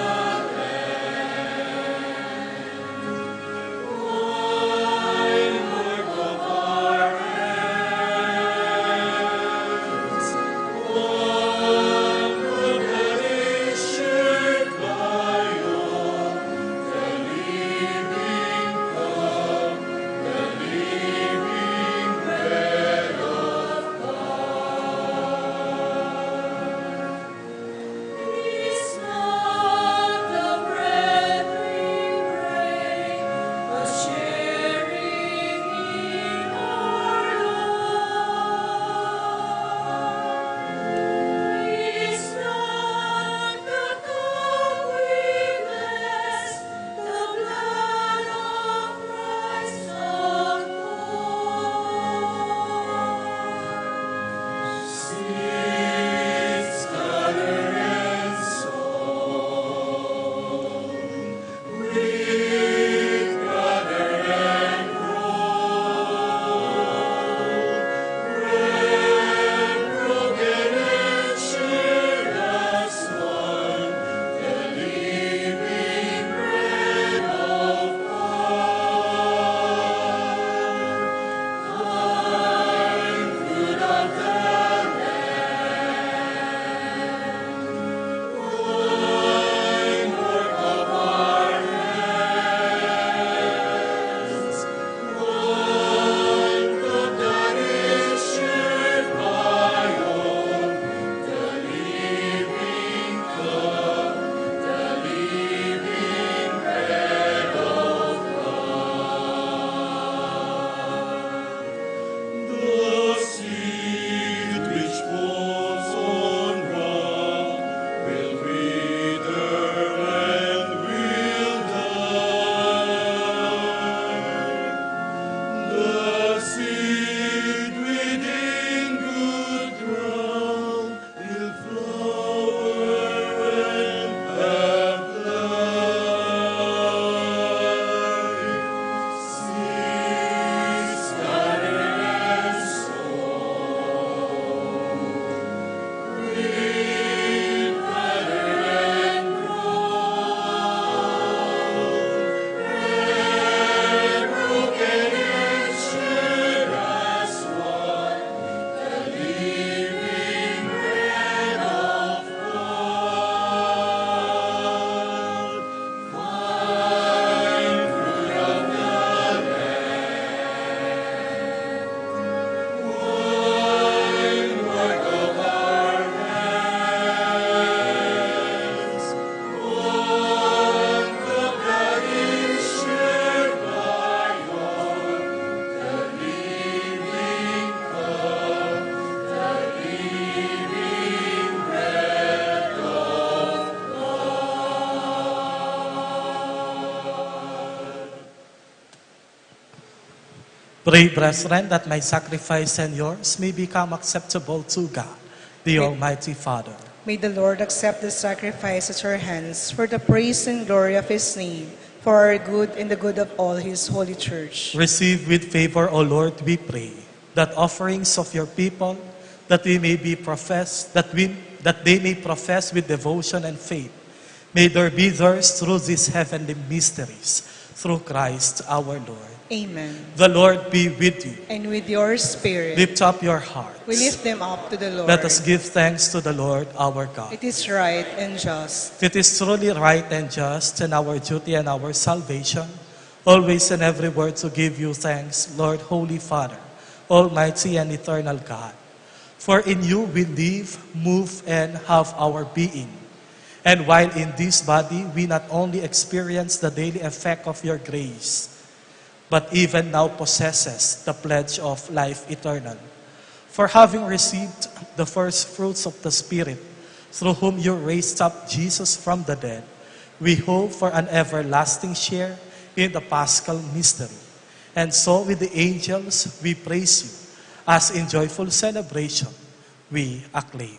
Pray, brethren, that my sacrifice and yours may become acceptable to God, the Almighty Father. May the Lord accept the sacrifice at your hands for the praise and glory of his name, for our good and the good of all his holy church. Receive with favor, O Lord, we pray, that offerings of your people, that they may profess with devotion and faith, may there be theirs through these heavenly mysteries, through Christ our Lord. Amen. The Lord be with you. And with your spirit, Lift up your hearts. we lift them up to the Lord. Let us give thanks to the Lord our God. It is right and just. It is truly right and just, and our duty and our salvation, always and everywhere to give you thanks, Lord, Holy Father, Almighty and eternal God. For in you we live, move, and have our being. And while in this body, we not only experience the daily effect of your grace, but even now possesses the pledge of life eternal. For having received the first fruits of the Spirit, through whom you raised up Jesus from the dead, we hope for an everlasting share in the Paschal mystery. And so with the angels, we praise you, as in joyful celebration, we acclaim.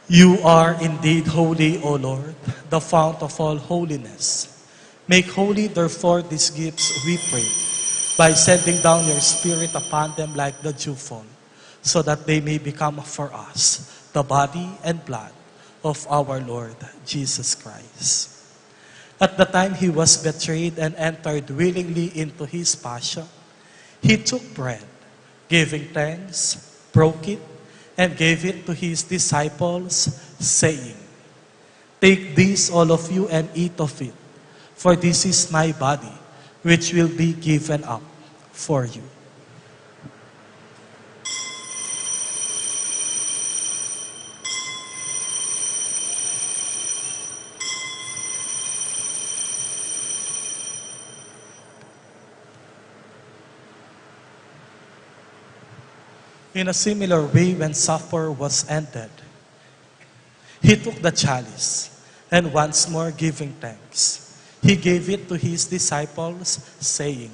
You are indeed holy, O Lord, the fount of all holiness. Make holy, therefore, these gifts, we pray, by sending down your Spirit upon them like the dewfall, so that they may become for us the body and blood of our Lord Jesus Christ. At the time he was betrayed and entered willingly into his passion, he took bread, giving thanks, broke it, and gave it to his disciples, saying, "Take this, all of you, and eat of it, for this is my body, which will be given up for you." In a similar way, when supper was ended, he took the chalice, and once more giving thanks, he gave it to his disciples, saying,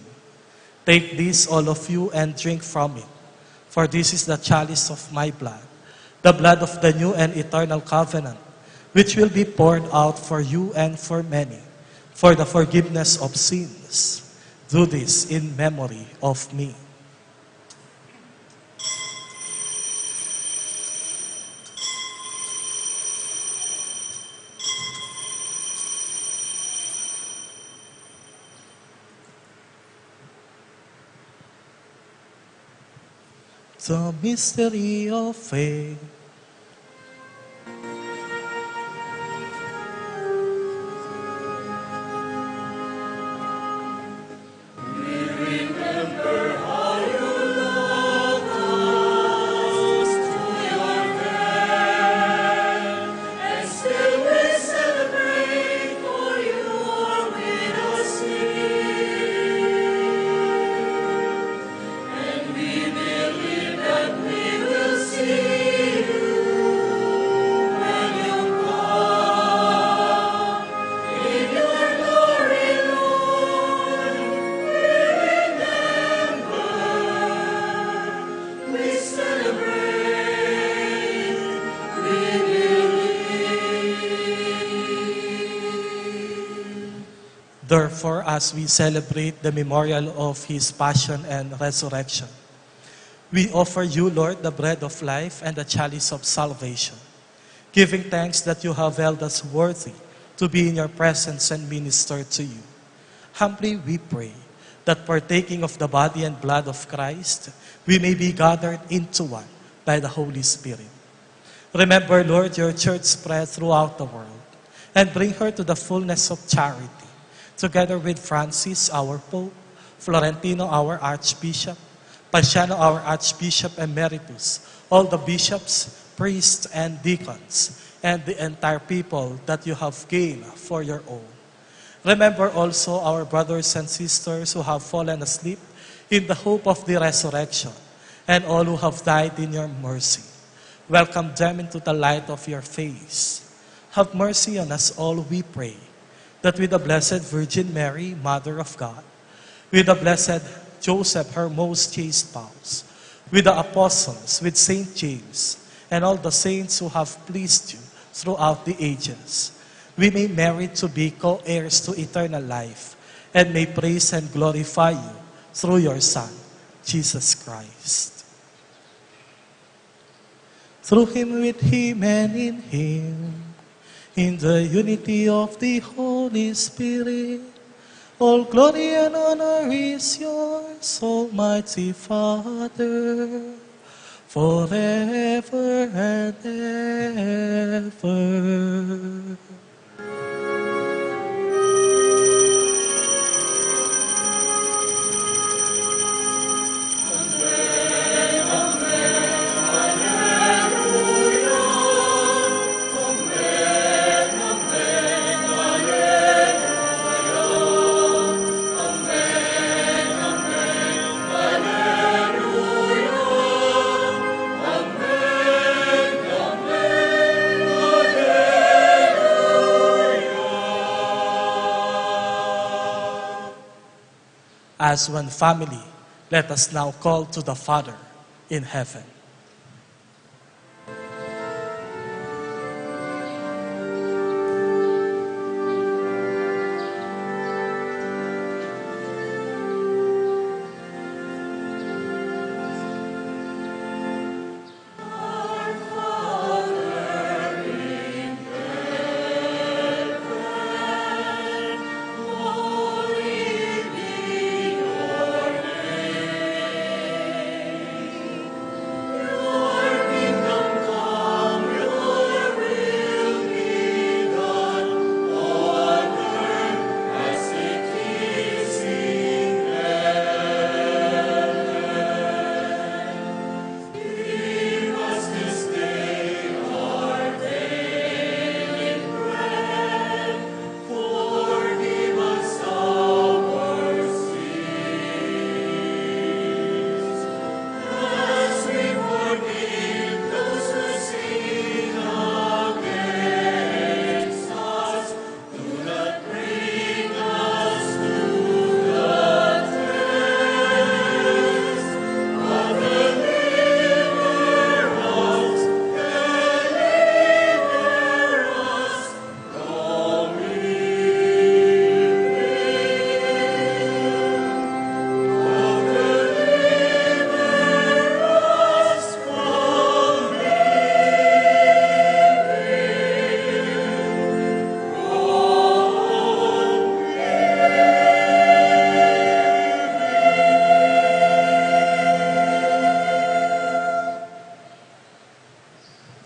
"Take this, all of you, and drink from it, for this is the chalice of my blood, the blood of the new and eternal covenant, which will be poured out for you and for many, for the forgiveness of sins. Do this in memory of me." The mystery of faith. See Therefore, as we celebrate the memorial of His passion and resurrection, we offer you, Lord, the bread of life and the chalice of salvation, giving thanks that you have held us worthy to be in your presence and minister to you. Humbly we pray that partaking of the body and blood of Christ, we may be gathered into one by the Holy Spirit. Remember, Lord, your church spread throughout the world, and bring her to the fullness of charity, together with Francis, our Pope, Florentino, our Archbishop, Paciano, our Archbishop Emeritus, all the bishops, priests, and deacons, and the entire people that you have gained for your own. Remember also our brothers and sisters who have fallen asleep in the hope of the resurrection, and all who have died in your mercy. Welcome them into the light of your face. Have mercy on us all, we pray, that with the Blessed Virgin Mary, Mother of God, with the Blessed Joseph, her most chaste spouse, with the apostles, with Saint James, and all the saints who have pleased you throughout the ages, we may merit to be co-heirs to eternal life, and may praise and glorify you through your Son, Jesus Christ. Through him, with him, and in him, in the unity of the Holy Spirit, all glory and honor is yours, Almighty Father, forever and ever. As one family, let us now call to the Father in heaven.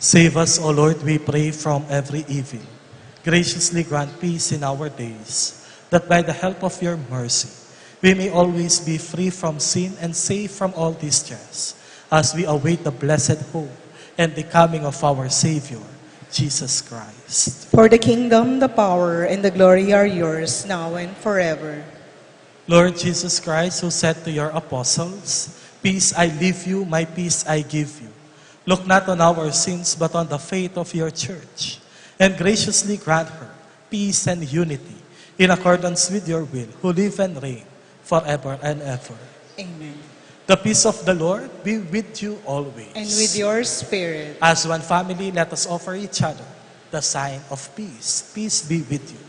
Save us, O Lord, we pray, from every evil. Graciously grant peace in our days, that by the help of your mercy, we may always be free from sin and safe from all distress, as we await the blessed hope and the coming of our Savior, Jesus Christ. For the kingdom, the power, and the glory are yours, now and forever. Lord Jesus Christ, who said to your apostles, "Peace I leave you, my peace I give you," look not on our sins, but on the faith of your church, and graciously grant her peace and unity in accordance with your will, who live and reign forever and ever. Amen. The peace of the Lord be with you always. And with your spirit. As one family, let us offer each other the sign of peace. Peace be with you.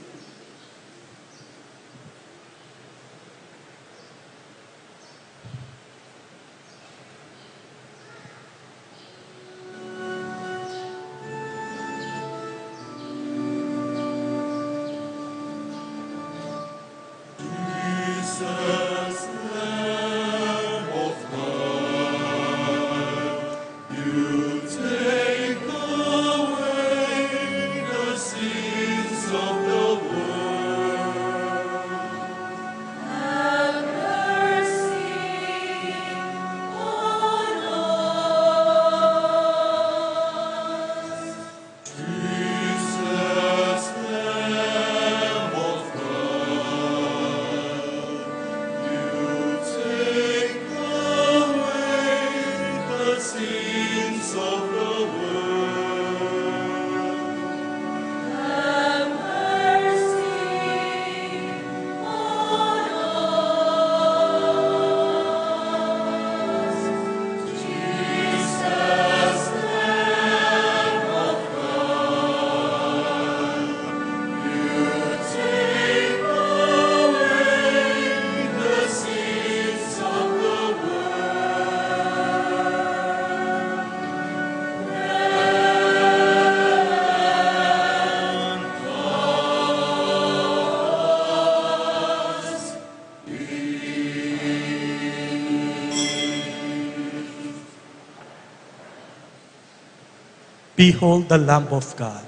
Behold the Lamb of God.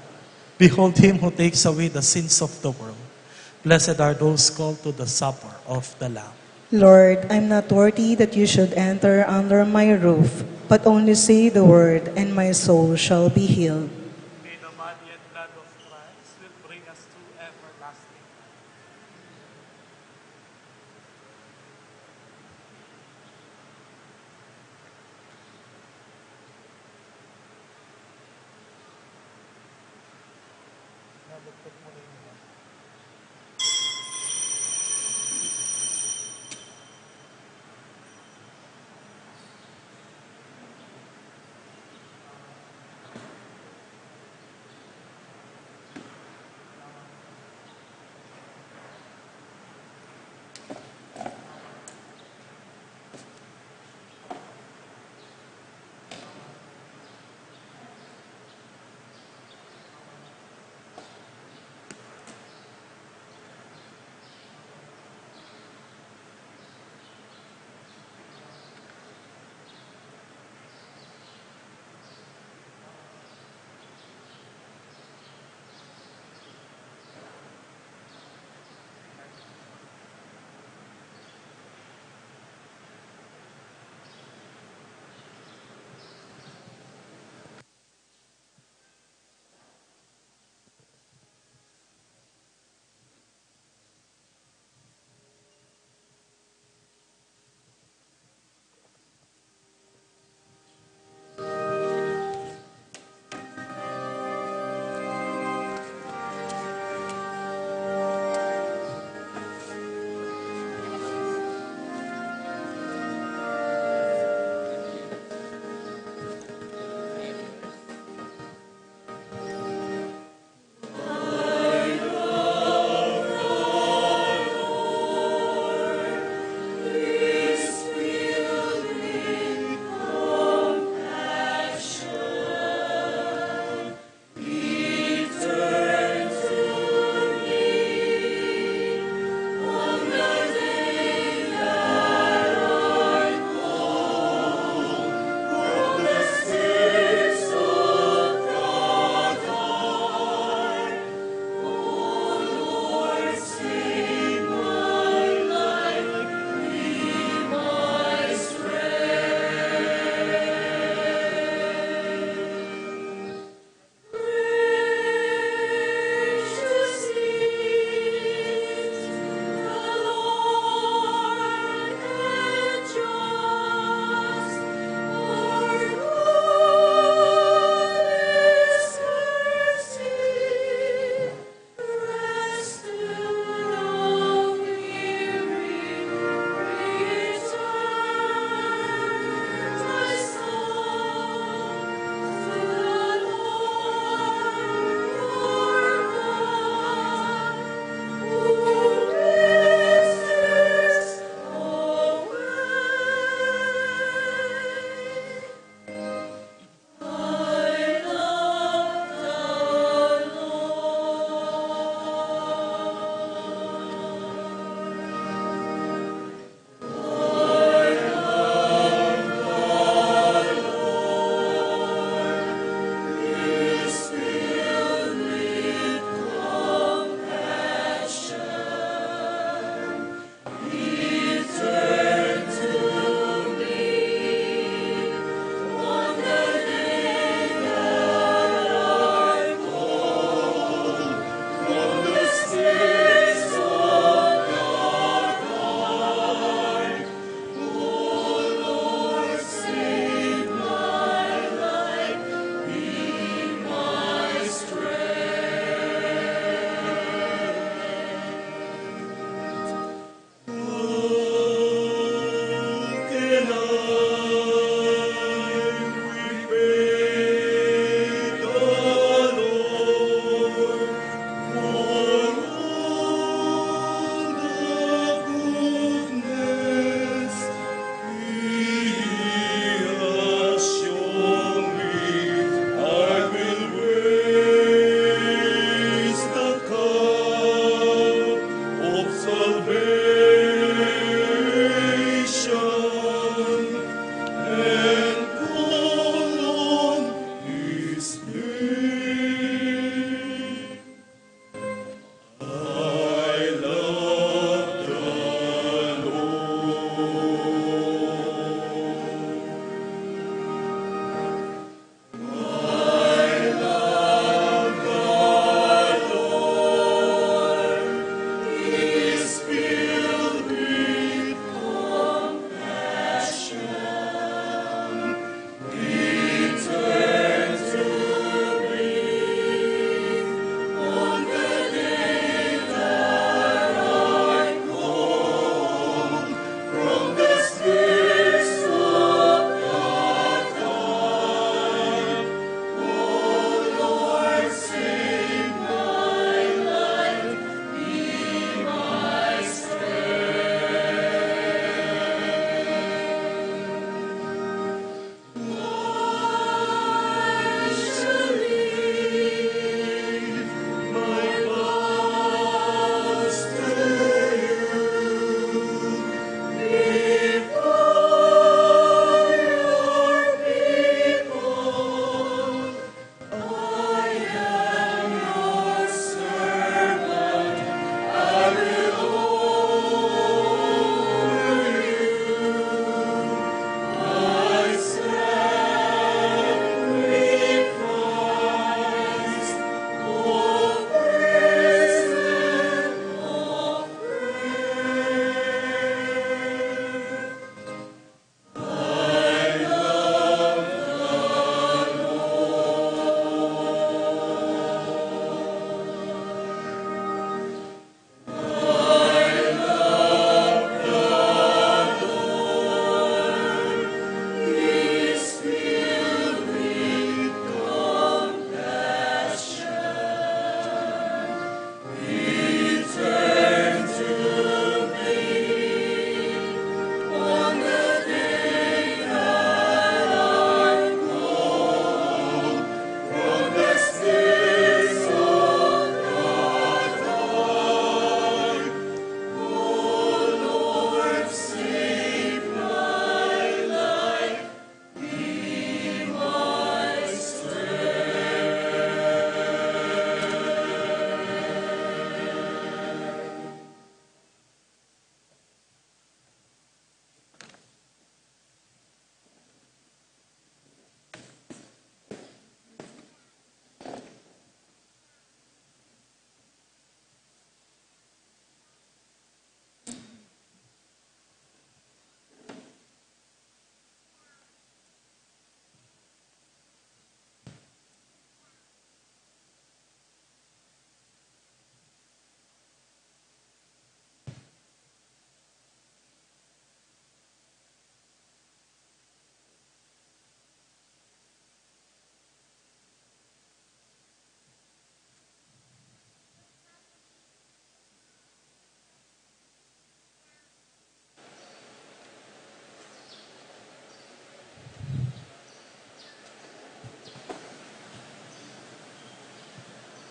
Behold him who takes away the sins of the world. Blessed are those called to the supper of the Lamb. Lord, I'm not worthy that you should enter under my roof, but only say the word, and my soul shall be healed. May the body and blood of Christ will bring us to everlasting life.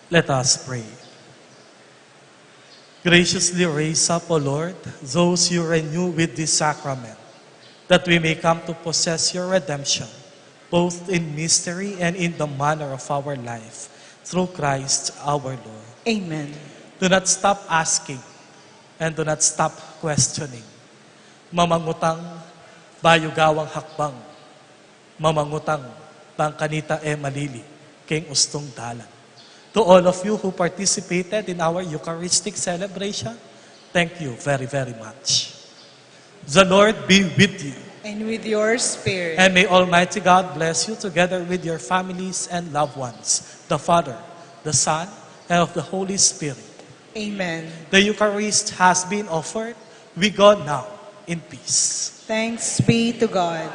Let us pray. Graciously raise up, O Lord, those you renew with this sacrament, that we may come to possess your redemption, both in mystery and in the manner of our life, through Christ our Lord. Amen. Do not stop asking and do not stop questioning. Mamangutang bayugawang hakbang, mamangutang bangkanita malili, king ustong dalan. To all of you who participated in our Eucharistic celebration, thank you very, very much. The Lord be with you. And with your spirit. And may Almighty God bless you together with your families and loved ones, the Father, the Son, and of the Holy Spirit. Amen. The Eucharist has been offered. We go now in peace. Thanks be to God.